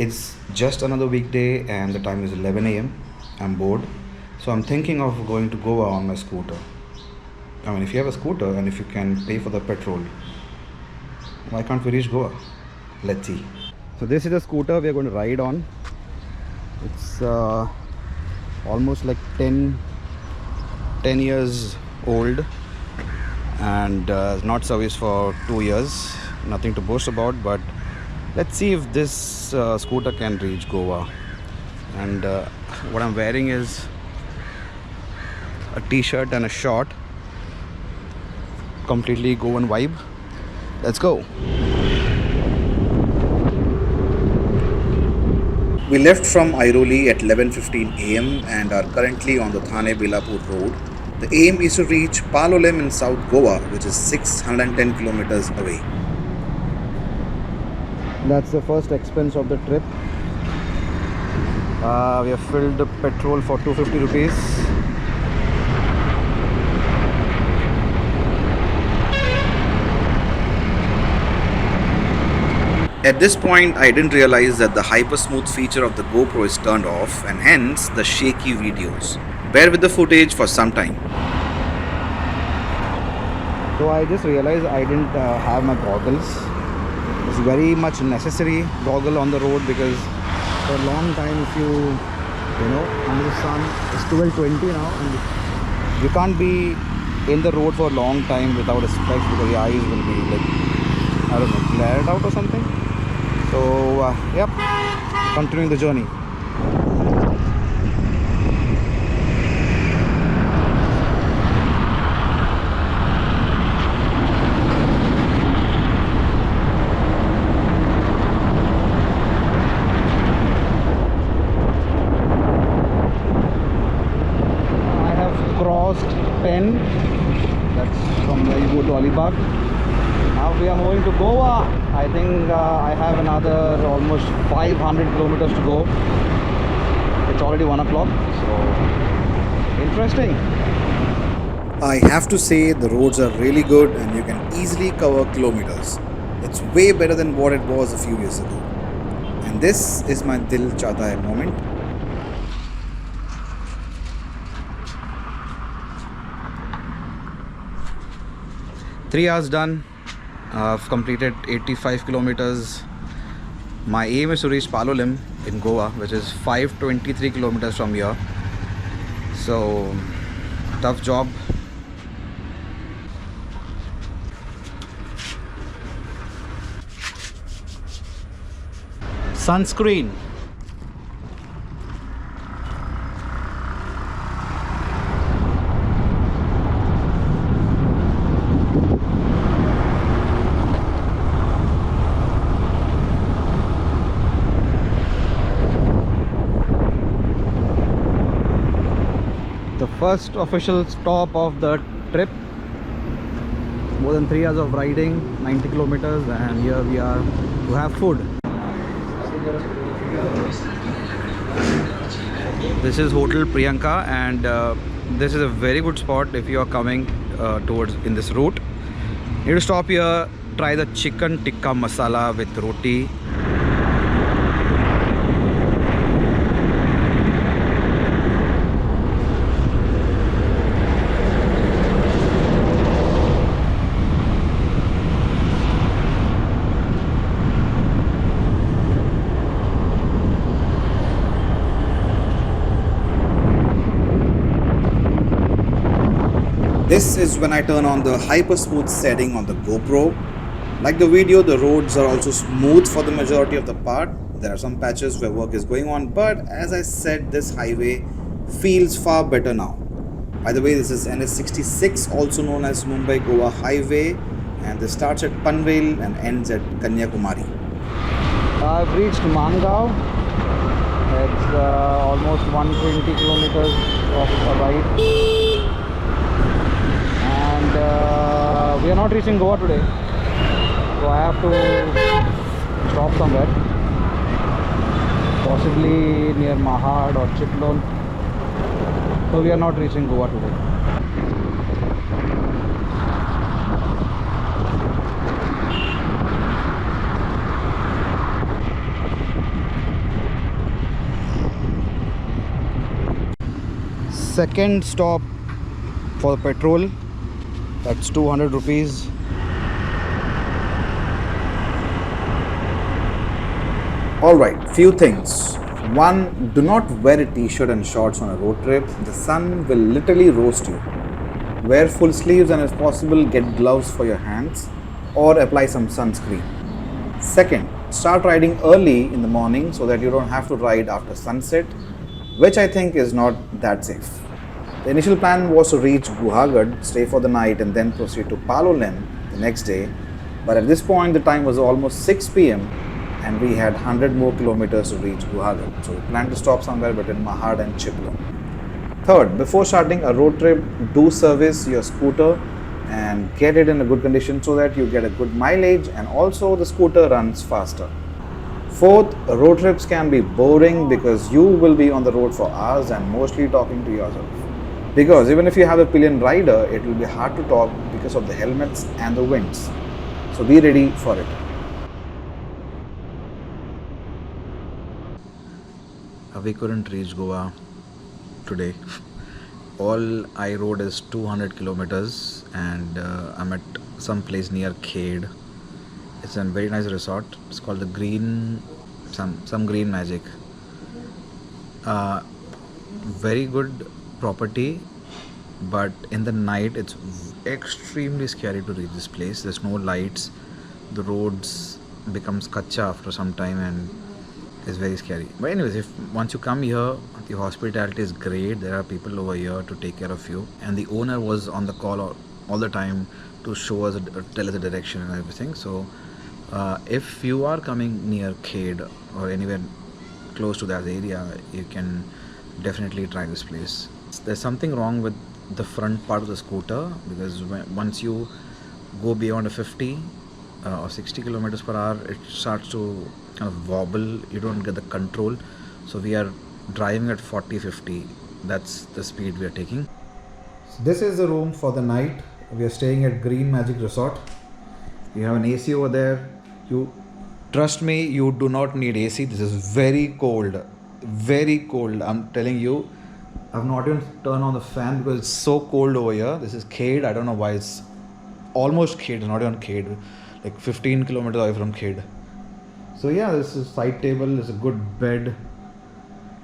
It's just another weekday and the time is 11 a.m. I'm bored. So I'm thinking of going to Goa on my scooter. I mean, if you have a scooter and if you can pay for the petrol, why can't we reach Goa? Let's see. So this is the scooter we are going to ride on. It's almost like 10 years old and not serviced for 2 years. Nothing to boast about, but let's see if this scooter can reach Goa. And what I'm wearing is a t-shirt and a short, completely Goan vibe. Let's go. We left from Airoli at 11:15 a.m. and are currently on the Thane-Belapur road. The aim is to reach Palolem in South Goa, which is 610 kilometers away. That's the first expense of the trip. We have filled the petrol for 250 rupees. At this point, I didn't realize that the hyper smooth feature of the GoPro is turned off and hence the shaky videos. Bear with the footage for some time. So I just realized I didn't have my goggles. It's very much necessary goggle on the road because for a long time, if you know, under the sun, it's 12:20 now and you can't be in the road for a long time without a specs because your eyes will be like, I don't know, glared out or something. So yep, continuing the journey. Crossed 10, that's from where you go to Alibag. Now we are moving to Goa. I think I have another almost 500 kilometers to go. It's already 1 o'clock, so interesting. I have to say the roads are really good and you can easily cover kilometers. It's way better than what it was a few years ago. And this is my Dil Chahta Hai moment. 3 hours done. I've completed 85 kilometers. My aim is to reach Palolem in Goa, which is 523 kilometers from here. So, tough job. Sunscreen. The first official stop of the trip. More than 3 hours of riding, 90 kilometers, and here we are to have food. This is Hotel Priyanka, and this is a very good spot if you are coming towards in this route. You need to stop here, try the chicken tikka masala with roti. This is when I turn on the hyper smooth setting on the GoPro. Like the video, the roads are also smooth for the majority of the part. There are some patches where work is going on, but as I said, this highway feels far better now. By the way, this is NS66, also known as Mumbai Goa Highway, and this starts at Panvel and ends at Kanyakumari. I've reached Mangaon. It's almost 120 kilometers of a ride. We are not reaching Goa today, so I have to stop somewhere, possibly near Mahad or Chitlon. So we are not reaching Goa today. second stop for the petrol. That's 200 rupees. Alright, few things. One, do not wear a t-shirt and shorts on a road trip. The sun will literally roast you. Wear full sleeves and if possible get gloves for your hands or apply some sunscreen. Second, start riding early in the morning so that you don't have to ride after sunset, which I think is not that safe. The initial plan was to reach Guwahati, stay for the night and then proceed to Palolem the next day. But at this point the time was almost 6 p.m. and we had 100 more kilometers to reach Guwahati. So we planned to stop somewhere between Mahad and Chiplong. Third, before starting a road trip, do service your scooter and get it in a good condition so that you get a good mileage and also the scooter runs faster. Fourth, road trips can be boring because you will be on the road for hours and mostly talking to yourself. Because even if you have a pillion rider, it will be hard to talk because of the helmets and the winds. So be ready for it. We couldn't reach Goa today. All I rode is 200 kilometers and I'm at some place near Khed. It's a very nice resort. It's called the Green, some Green Magic. Very good property, but in the night it's extremely scary to reach this place. There's no lights. The roads becomes kacha after some time and it's very scary. But anyways, if once you come here, the hospitality is great. There are people over here to take care of you, and the owner was on the call all the time to show us, tell us the direction and everything. So if you are coming near Khed or anywhere close to that area, you can definitely try this place. There's something wrong with the front part of the scooter because once you go beyond a 50 or 60 kilometers per hour, it starts to kind of wobble. You don't get the control. So we are driving at 40-50. That's the speed we are taking. So this is the room for the night. We are staying at Green Magic Resort. You have an AC over there. You trust me, you do not need AC. This is very cold. Very cold. I'm telling you. I've not even turned on the fan because it's so cold over here. This is Khed. I don't know why it's almost Khed, not even Khed. Like 15 kilometers away from Khed. So yeah, this is side table. There's a good bed,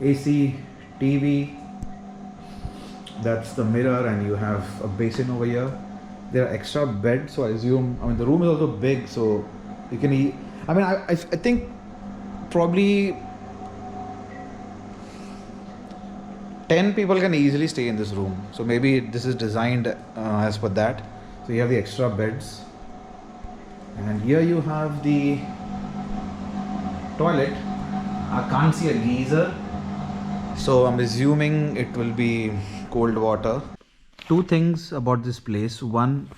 AC, TV. That's the mirror, and you have a basin over here. There are extra beds, so I assume. I mean, the room is also big, so you can eat. I mean, I think probably 10 people can easily stay in this room. So maybe this is designed as per that. So you have the extra beds, and here you have the toilet. I can't see a geyser, so I'm assuming it will be cold water. Two things about this place. One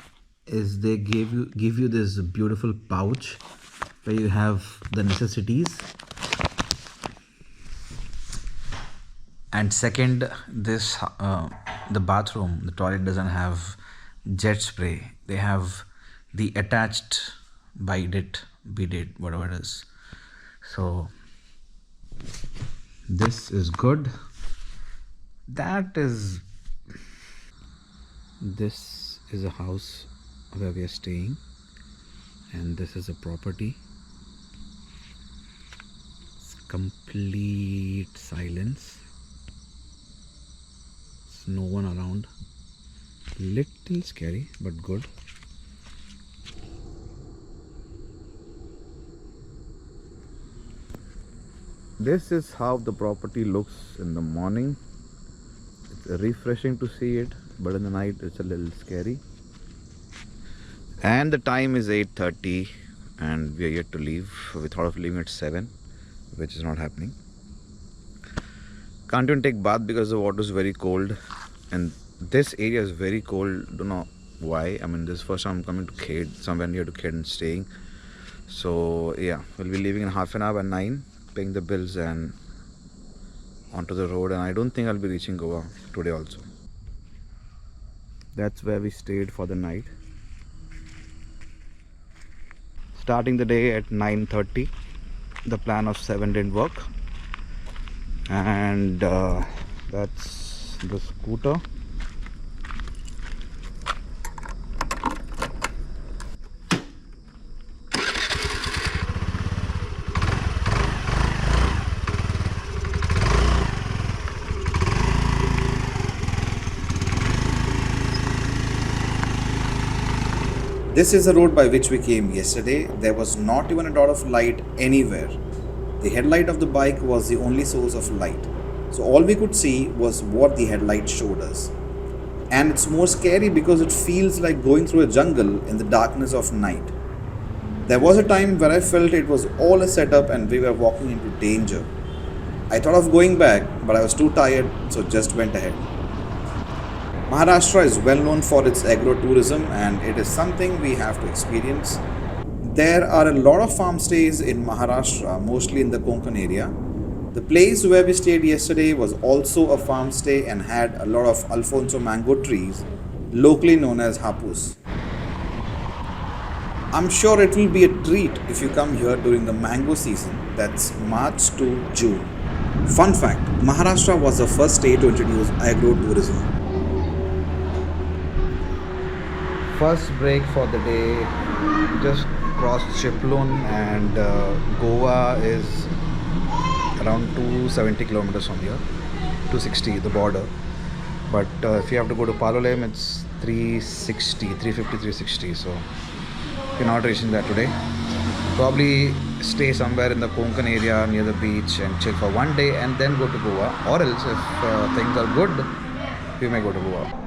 is they give you this beautiful pouch where you have the necessities, and second, this the bathroom, the toilet doesn't have jet spray. They have the attached bidet, whatever it is. So this is good. This is a house where we are staying, and this is a property. It's complete silence. There's no one around. Little scary, but good. This is how the property looks in the morning. It's refreshing to see it, but in the night it's a little scary. And the time is 8:30 and we are yet to leave. We thought of leaving at 7, which is not happening. Can't even take bath because the water is very cold, and this area is very cold. Don't know why. I mean, this is first time I'm coming to Khed, somewhere near to Khed and staying. So yeah, we'll be leaving in half an hour at 9, paying the bills and onto the road, and I don't think I'll be reaching Goa today also. That's where we stayed for the night. Starting the day at 9:30. The plan of 7 didn't work, and that's the scooter. This is the road by which we came yesterday. There was not even a dot of light anywhere. The headlight of the bike was the only source of light. So all we could see was what the headlight showed us. And it's more scary because it feels like going through a jungle in the darkness of night. There was a time where I felt it was all a setup and we were walking into danger. I thought of going back, but I was too tired, so just went ahead. Maharashtra is well known for its agro-tourism and it is something we have to experience. There are a lot of farm stays in Maharashtra, mostly in the Konkan area. The place where we stayed yesterday was also a farm stay and had a lot of Alfonso mango trees, locally known as hapus. I'm sure it will be a treat if you come here during the mango season, that's March to June. Fun fact, Maharashtra was the first state to introduce agro-tourism. First break for the day, just crossed Chiplun, and Goa is around 270 kilometers from here, 260 the border, but if you have to go to Palolem it's 360, so we're not reaching that today. Probably stay somewhere in the Konkan area near the beach and chill for one day and then go to Goa, or else if things are good we may go to Goa.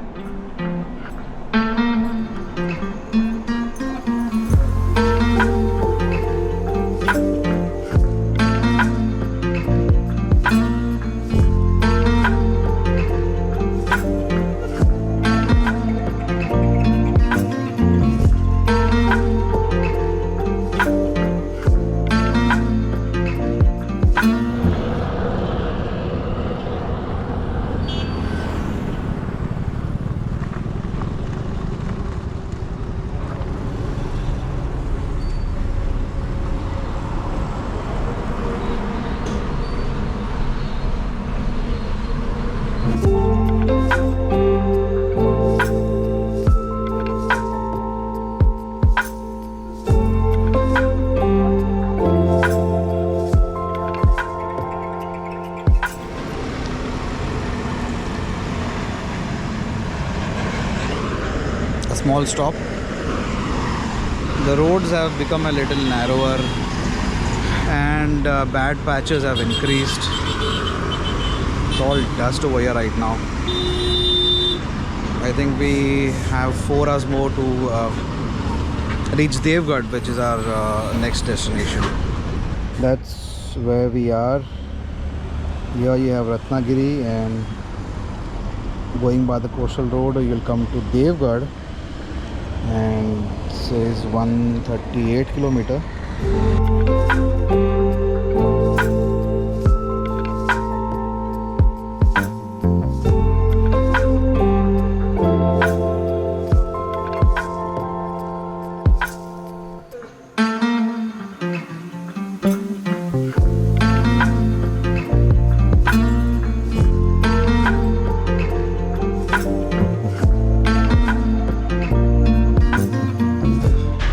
Small stop. The roads have become a little narrower and bad patches have increased. It's all dust over here right now. I think we have 4 hours more to reach Devgarh, which is our next destination. That's where we are. Here you have Ratnagiri, and going by the coastal road you'll come to Devgarh, and it says 138 kilometer.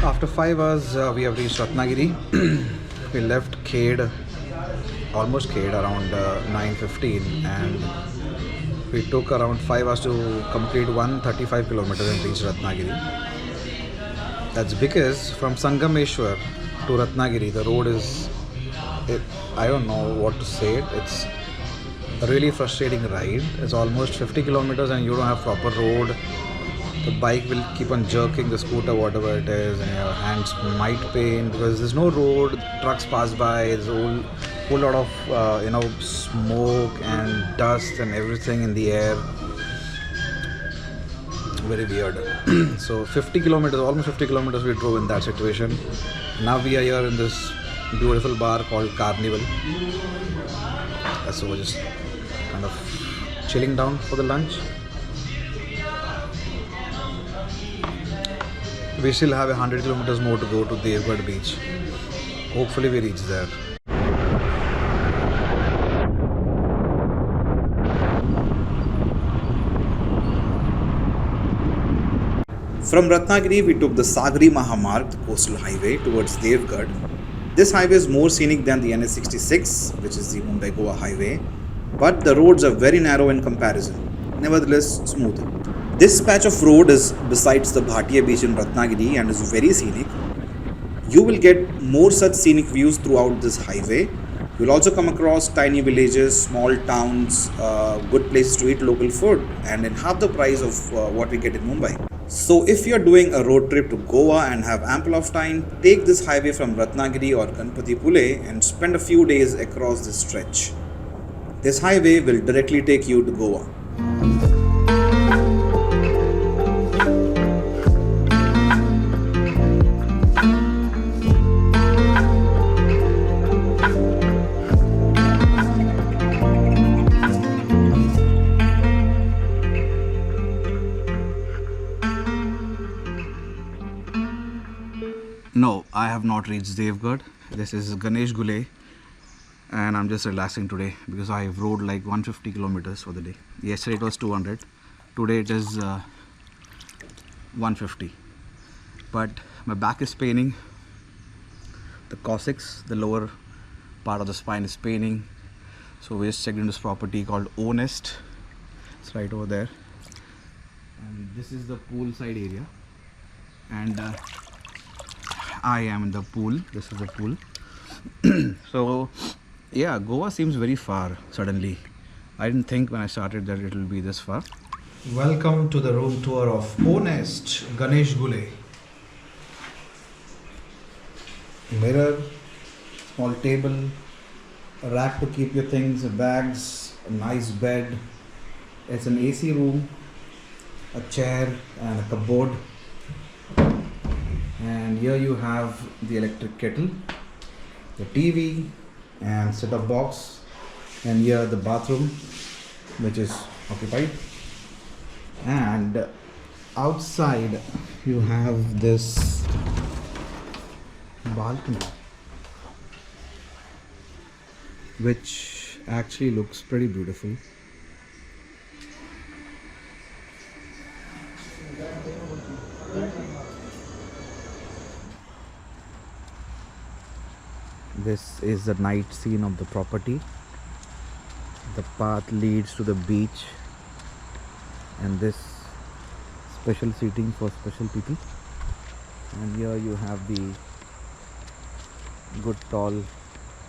After 5 hours we have reached Ratnagiri. We left Khed, almost Khed, around 9:15, and we took around 5 hours to complete 135 kilometers and reach Ratnagiri. That's because from Sangameshwar to Ratnagiri the road is, I don't know what to say it. It's a really frustrating ride. It's almost 50 kilometers and you don't have proper road. The bike will keep on jerking, the scooter, whatever it is, and your hands might pain because there's no road. Trucks pass by. There's a whole lot of smoke and dust and everything in the air. Very weird. So 50 kilometers, almost 50 kilometers we drove in that situation. Now we are here in this beautiful bar called Carnival. So we're just kind of chilling down for the lunch. We still have 100 kilometers more to go to Devgarh beach. Hopefully we reach there. From Ratnagiri, we took the Sagri Mahamarg, the coastal highway, towards Devgarh. This highway is more scenic than the NS66, which is the Mumbai Goa highway, but the roads are very narrow in comparison, nevertheless smooth. This patch of road is besides the Bhatia beach in Ratnagiri and is very scenic. You will get more such scenic views throughout this highway. You'll also come across tiny villages, small towns, good places to eat local food, and in half the price of what we get in Mumbai. So, if you're doing a road trip to Goa and have ample of time, take this highway from Ratnagiri or Ganpati Pule and spend a few days across this stretch. This highway will directly take you to Goa. No, I have not reached Devgarh. This is Ganeshgule, and I'm just relaxing today because I rode like 150 kilometers for the day. Yesterday it was 200, today it is 150. But my back is paining, the coccyx, the lower part of the spine is paining. So we just checked into this property called Honest. It's right over there, and this is the poolside area, and I am in the pool. This is the pool. So yeah, Goa seems very far suddenly. I didn't think when I started that it will be this far. Welcome to the room tour of Honest Ganeshgule. Mirror, small table, a rack to keep your things, bags, a nice bed. It's an AC room, a chair and a cupboard. And here you have the electric kettle, the TV and set-top box, and here the bathroom which is occupied, and outside you have this balcony which actually looks pretty beautiful. This is the night scene of the property. The path leads to the beach, and this special seating for special people. And here you have the good tall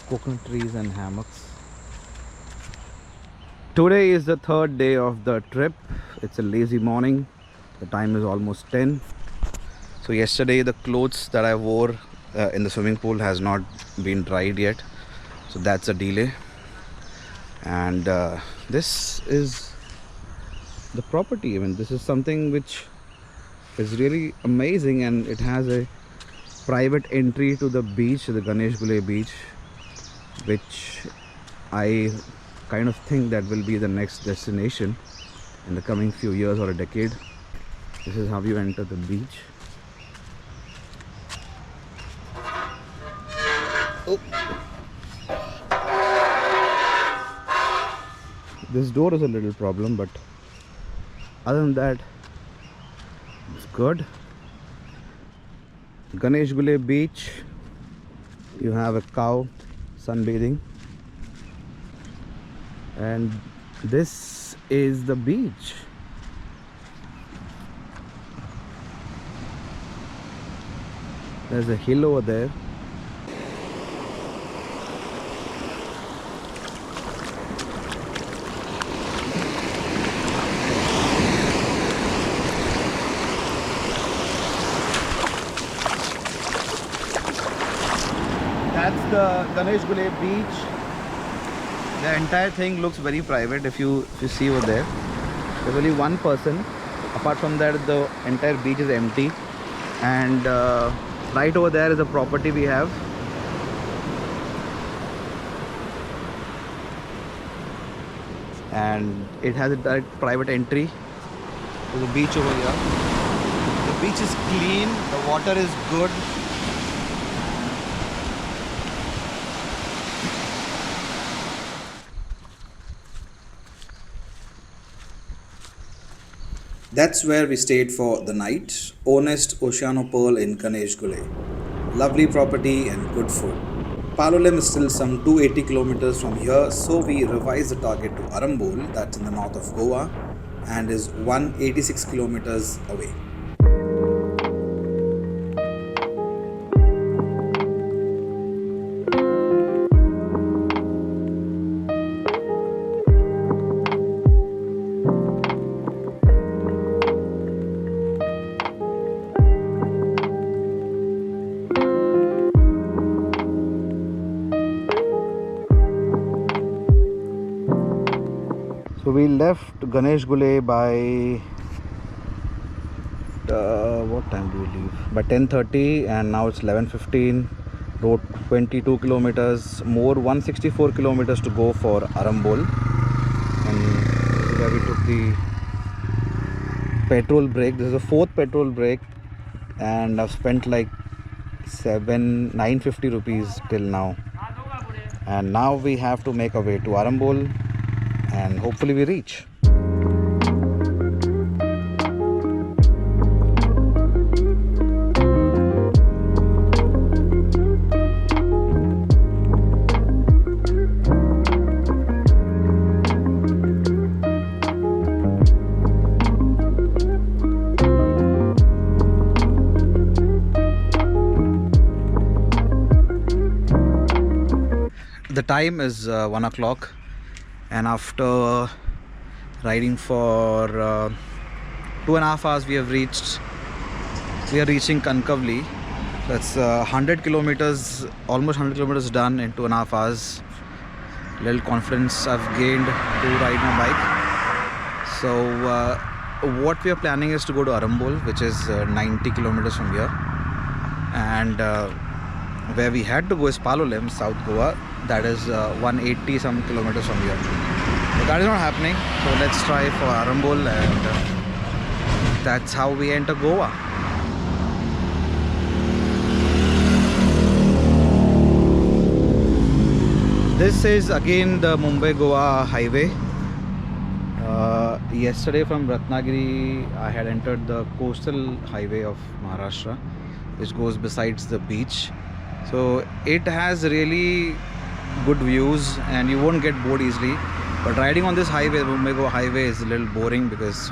coconut trees and hammocks. Today is the third day of the trip. It's a lazy morning. The time is almost 10. So yesterday the clothes that I wore in the swimming pool has not been dried yet, so that's a delay. And this is the property. I mean, this is something which is really amazing, and it has a private entry to the beach, the Ganeshgule beach, which I kind of think that will be the next destination in the coming few years or a decade. This is how you enter the beach. Oh. This door is a little problem, but other than that it's good. Ganeshgule beach, you have a cow sunbathing, and this is the beach. There's a hill over there. That's the Ganeshgule beach. The entire thing looks very private. If you see over there, there's only one person. Apart from that, the entire beach is empty. And right over there is a property we have. And it has a direct private entry to the beach over here. The beach is clean, the water is good. That's where we stayed for the night. Honest Oceano Pearl in Ganeshgule. Lovely property and good food. Palolem is still some 280 kilometers from here, so we revised the target to Arambol, that's in the north of Goa, and is 186 kilometers away. So we left Ganeshgule by what time do we leave? By 10:30, and now it's 11:15. Rode 22 kilometers more, 164 kilometers to go for Arambol, and this is where we took the petrol break. This is the fourth petrol break, and I've spent like 950 rupees till now. And now we have to make our way to Arambol, and hopefully we reach. The time is 1 o'clock, and after riding for 2.5 hours we are reaching Kankavli. That's 100 kilometers, almost 100 kilometers done in 2.5 hours. Little confidence I've gained to ride my bike. So what we are planning is to go to Arambol, which is 90 kilometers from here, and where we had to go is Palolem, South Goa. That is 180 some kilometers from here. But that is not happening. So let's try for Arambol, and that's how we enter Goa. This is again the Mumbai-Goa highway. Yesterday from Ratnagiri I had entered the coastal highway of Maharashtra, which goes besides the beach. So it has really good views and you won't get bored easily. But riding on this highway, the Mumbai-Goa highway, is a little boring because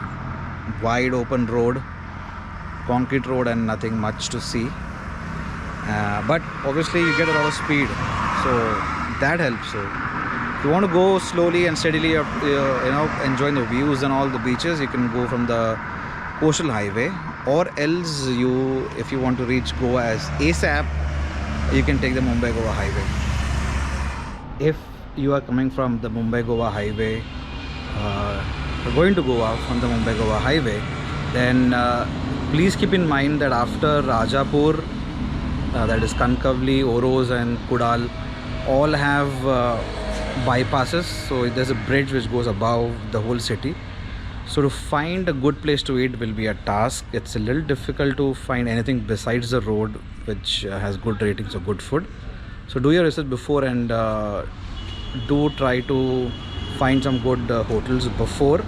wide open road, concrete road, and nothing much to see. But obviously you get a lot of speed, so that helps. So if you want to go slowly and steadily, enjoying the views and all the beaches, you can go from the coastal highway, or else if you want to reach Goa as ASAP, you can take the Mumbai-Goa highway. If you are coming from the Mumbai-Goa highway, going to Goa from the Mumbai-Goa highway, then please keep in mind that after Rajapur, that is Kankavli, Oros and Kudal, all have bypasses. So there's a bridge which goes above the whole city. So to find a good place to eat will be a task. It's a little difficult to find anything besides the road which has good ratings of good food. So do your research before, and do try to find some good hotels before,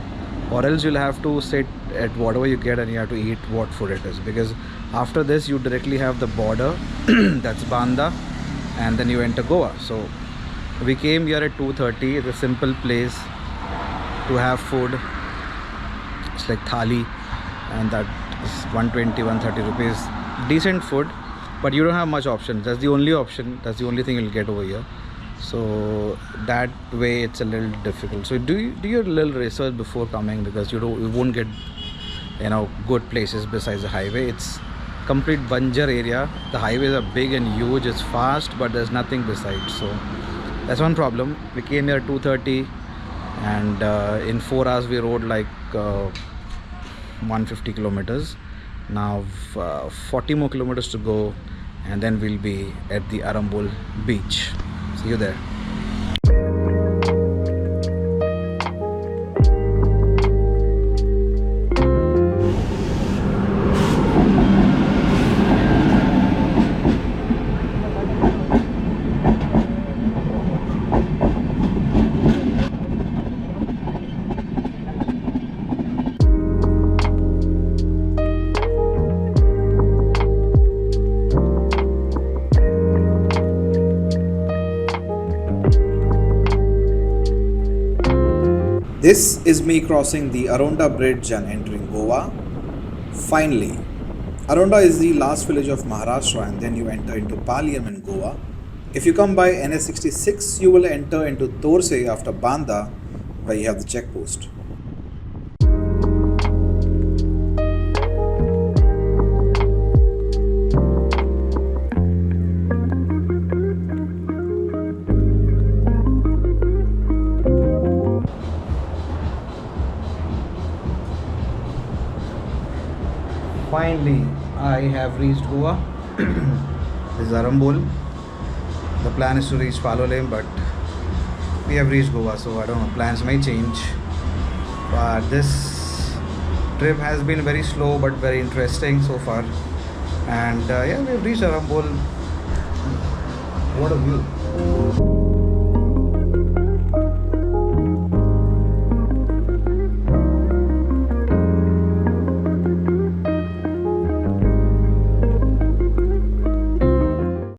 or else you'll have to sit at whatever you get and you have to eat what food it is, because after this you directly have the border that's Banda, and then you enter Goa. So we came here at 2:30. It's a simple place to have food. It's like thali, and that is 120, 130 rupees. Decent food, but you don't have much options. That's the only option. That's the only thing you'll get over here. So that way it's a little difficult. So do your little research before coming, because you won't get good places besides the highway. It's complete Banjar area. The highways are big and huge. It's fast, but there's nothing besides. So that's one problem. We came here at 2:30, and in 4 hours we rode like 150 kilometers. Now 40 more kilometers to go, and then we'll be at the Arambol beach. See you there. This is me crossing the Aronda Bridge and entering Goa. Finally, Aronda is the last village of Maharashtra and then you enter into Palyam in Goa. If you come by NS66, you will enter into Torse after Banda, where you have the checkpost. Finally, I have reached Goa. This is Arambol. The plan is to reach Palolem, but we have reached Goa, so I don't know. Plans may change, but this trip has been very slow but very interesting so far. And yeah, we have reached Arambol. What a view!